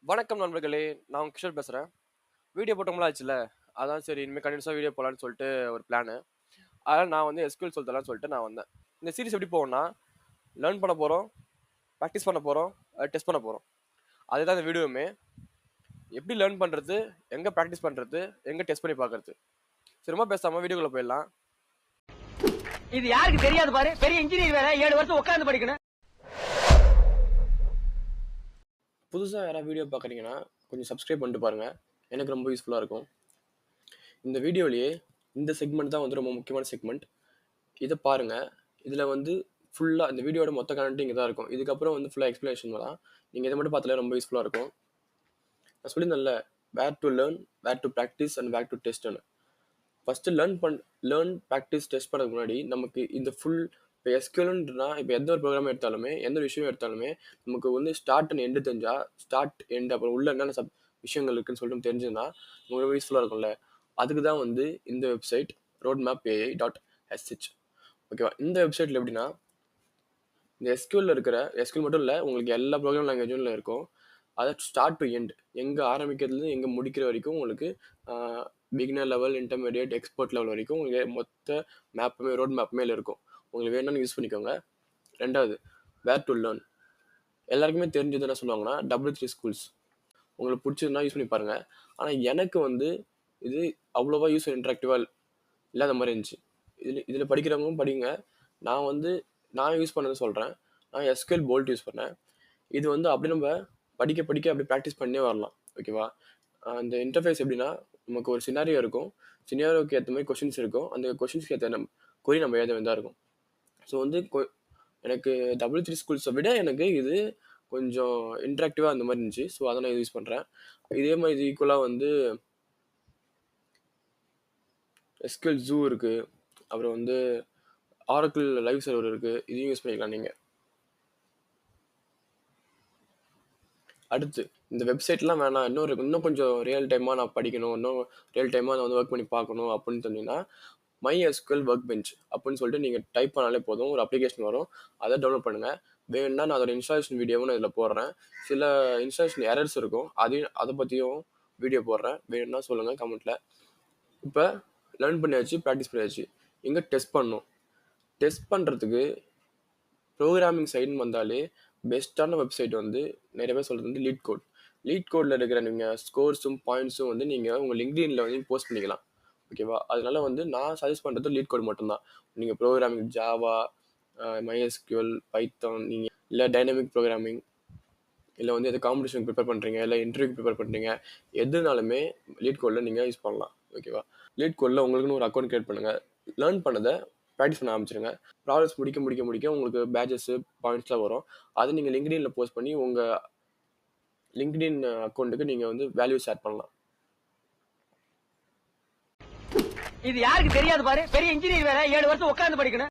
வணக்கம் நண்பர்களே, நான் உங்க கிஷோர் பேசுறேன். வீடியோ போட்டோம்லாம் ஆச்சுல்ல, அதான் சரி இனிமே கன்டினியூஸா வீடியோ போடலான்னு சொல்லிட்டு ஒரு பிளானு. அதனால நான் வந்து எஸ்கியூஎல் சொல்லலாம்னு சொல்லிட்டு நான் வந்தேன். இந்த சீரிஸ் எப்படி போகும்னா, லேர்ன் பண்ண போறோம், பிராக்டிஸ் பண்ண போறோம், டெஸ்ட் பண்ண போறோம். அதுதான் இந்த வீடியோவுமே. எப்படி லேர்ன் பண்றது, எங்க பிராக்டிஸ் பண்றது, எங்க டெஸ்ட் பண்ணி பார்க்கறது. சரி ரொம்ப பேசாம வீடியோக்குள்ள போயிடலாம். இது யாருக்கு தெரியாது பாரு, பெரிய இன்ஜினியர் வேற 7 வருஷம் உட்கார்ந்து படிக்கணும். புதுசா யாராவது வீடியோ பார்க்குறீங்கன்னா, கொஞ்சம் சப்ஸ்கிரைப் பண்ணிட்டு பாருங்க. எனக்கு ரொம்ப யூஸ்ஃபுல்லா இருக்கும். இந்த வீடியோலயே இந்த செக்மெண்ட் தான் வந்து ரொம்ப முக்கியமான செக்மெண்ட். இத பாருங்க. இதுல வந்து ஃபுல்லா இந்த வீடியோட மொத்த கன்டென்ட் இங்க தான் இருக்கும். இதுக்கப்புறம் வந்து ஃபுல்லா எக்ஸ்ப்ளனேஷன் தான். நீங்க இத மட்டும் பார்த்தாலே ரொம்ப யூஸ்ஃபுல்லா இருக்கும். நான் சொல்லியிருந்தேன்ல, where to learn, where to practice and where to டெஸ்ட்ன்னு. ஃபர்ஸ்ட் லேர்ன், பிராக்டிஸ், டெஸ்ட் பண்ணதுக்கு முன்னாடி நமக்கு இந்த ஃபுல் இப்போ எஸ்கியூஎல்ன்றா இப்போ எந்த ஒரு ப்ரோக்ராம் எடுத்தாலுமே, எந்த ஒரு விஷயம் எடுத்தாலுமே, நமக்கு வந்து ஸ்டார்ட் அண்ட் எண்டு தெரிஞ்சா, ஸ்டார்ட், எண்ட் அப்புறம் உள்ள என்னென்ன விஷயங்கள் இருக்குன்னு சொல்லிட்டு தெரிஞ்சுதுன்னா, உங்களுக்கு ரொம்ப யூஸ்ஃபுல்லா இருக்கும்ல. அதுக்கு தான் வந்து இந்த வெப்சைட் roadmapai.sh. ஓகேவா? இந்த வெப்சைட்ல எப்படின்னா, இந்த எஸ்கியூஎல்ல இருக்கிற எஸ்கியூஎல் மட்டும் இல்லை, உங்களுக்கு எல்லா ப்ரோக்ராம் லாங்குவேஜும் இருக்கும். அதை ஸ்டார்ட் டு எண்ட் எங்கே ஆரம்பிக்கிறதுலேருந்து எங்கே முடிக்கிற வரைக்கும் உங்களுக்கு beginner level, intermediate, expert level வரைக்கும் உங்களுக்கு மொத்த மேப்புமே ரோட் மேப்புமே இருக்கும். உங்களுக்கு வேணும்னு யூஸ் பண்ணிக்கோங்க. ரெண்டாவது, வேர் டு லேர்ன். எல்லாருக்குமே தெரிஞ்சது என்ன சொல்லுவாங்கன்னா, W3 ஸ்கூல்ஸ். உங்களுக்கு பிடிச்சதுன்னா யூஸ் பண்ணி பாருங்க. ஆனால் எனக்கு வந்து இது அவ்வளோவா யூஸ் இன்ட்ராக்டிவாக இல்லாத மாதிரி இருந்துச்சு. இதில் படிக்கிறவங்களும் படிங்க. நான் யூஸ் பண்ணது சொல்கிறேன். நான் எஸ்கியூஎல் போல்ட் யூஸ் பண்ணேன். இது வந்து அப்படி நம்ம படிக்க படிக்க அப்படி ப்ராக்டிஸ் பண்ணே வரலாம். ஓகேவா? அந்த இன்டர்ஃபேஸ் எப்படின்னா, நமக்கு ஒரு சினாரியோ இருக்கும். சினாரியோக்கு ஏற்ற மாதிரி கொஷின்ஸ் இருக்கும். அந்த கொஷின்ஸ்க்கு ஏற்ற கொரி நம்ம எழுத வேண்டியதாக இருக்கும். ஸோ வந்து எனக்கு W3 ஸ்கூல்ஸை விட எனக்கு இது கொஞ்சம் இன்ட்ராக்டிவாக அந்த மாதிரி இருந்துச்சு. ஸோ அதை நான் யூஸ் பண்ணுறேன். இதே மாதிரி இது ஈக்குவலாக வந்து எஸ்கியூஎல் ஜூ இருக்குது. அப்புறம் வந்து ஆரக்கிள் லைவ் சர்வர் இருக்குது. இதையும் யூஸ் பண்ணிக்கலாம் நீங்கள். அடுத்து இந்த வெப்சைட்லாம் வேணாம், இன்னும் கொஞ்சம் ரியல் டைமாக நான் படிக்கணும், இன்னும் ரியல் டைமாக நான் வந்து ஒர்க் பண்ணி பார்க்கணும் அப்படின்னு சொன்னீங்கன்னா, MySQL ஒர்க் பெஞ்ச் அப்படின்னு சொல்லிட்டு நீங்கள் டைப் பண்ணாலே போதும். ஒரு அப்ளிகேஷன் வரும். அதை டவுன்லோட் பண்ணுங்கள். வேணும்னா நான் அதோட இன்ஸ்டாலேஷன் வீடியோவும் நான் இதில் போடுறேன். சில இன்ஸ்டாலேஷன் எரர்ஸ் இருக்கும். அதை பற்றியும் வீடியோ போடுறேன். வேணும்னா சொல்லுங்கள் கமெண்ட்டில். இப்போ லேர்ன் பண்ணியாச்சு, ப்ராக்டிஸ் பண்ணியாச்சு. எங்கே டெஸ்ட் பண்ணணும்? டெஸ்ட் பண்ணுறதுக்கு ப்ரோக்ராமிங் சைடுன்னு வந்தாலே பெஸ்ட்டான வெப்சைட் வந்து நிறைய பேர் சொல்கிறது வந்து லீட் கோடில் இருக்கிற நீங்கள் ஸ்கோர்ஸும் பாயிண்ட்ஸும் வந்து நீங்கள் உங்கள் லிங்க்டின்ல வந்து போஸ்ட் பண்ணிக்கலாம். ஓகேவா? அதனால வந்து நான் சஜஸ்ட் பண்ணுறது லீட் கோட் மட்டும்தான். நீங்கள் ப்ரோக்ராமிங் ஜாவா, MySQL, பைத்தான், நீங்கள் இல்லை டைனமிக் ப்ரோக்ராமிங், இல்லை வந்து எது காம்படிஷனுக்கு ப்ரிப்பேர் பண்ணுறீங்க, இல்லை இன்டர்வியூக்கு ப்ரிப்பேர் பண்ணுறீங்க, எதுனாலுமே லீட் கோடில் நீங்கள் யூஸ் பண்ணலாம். ஓகேவா? லீட் கோடில் உங்களுக்குன்னு ஒரு அக்கௌண்ட் கிரியேட் பண்ணுங்கள். லேர்ன் பண்ணதை ப்ராக்டிஸ் பண்ண ஆரம்பிச்சிருங்க. ப்ராஜெக்ட்ஸ் முடிக்க உங்களுக்கு பேட்சஸ், பாயிண்ட்ஸ்லாம் வரும். அதை நீங்கள் லிங்க்டின்ல போஸ்ட் பண்ணி உங்கள் லிங்க்டின் அக்கௌண்ட்டுக்கு நீங்கள் வந்து வேல்யூஸ் ஆட் பண்ணலாம். இது யாருக்கு தெரியாது பாரு, பெரிய இன்ஜினியர் வேற 7 வருஷம் உட்கார்ந்து படிக்கணும்.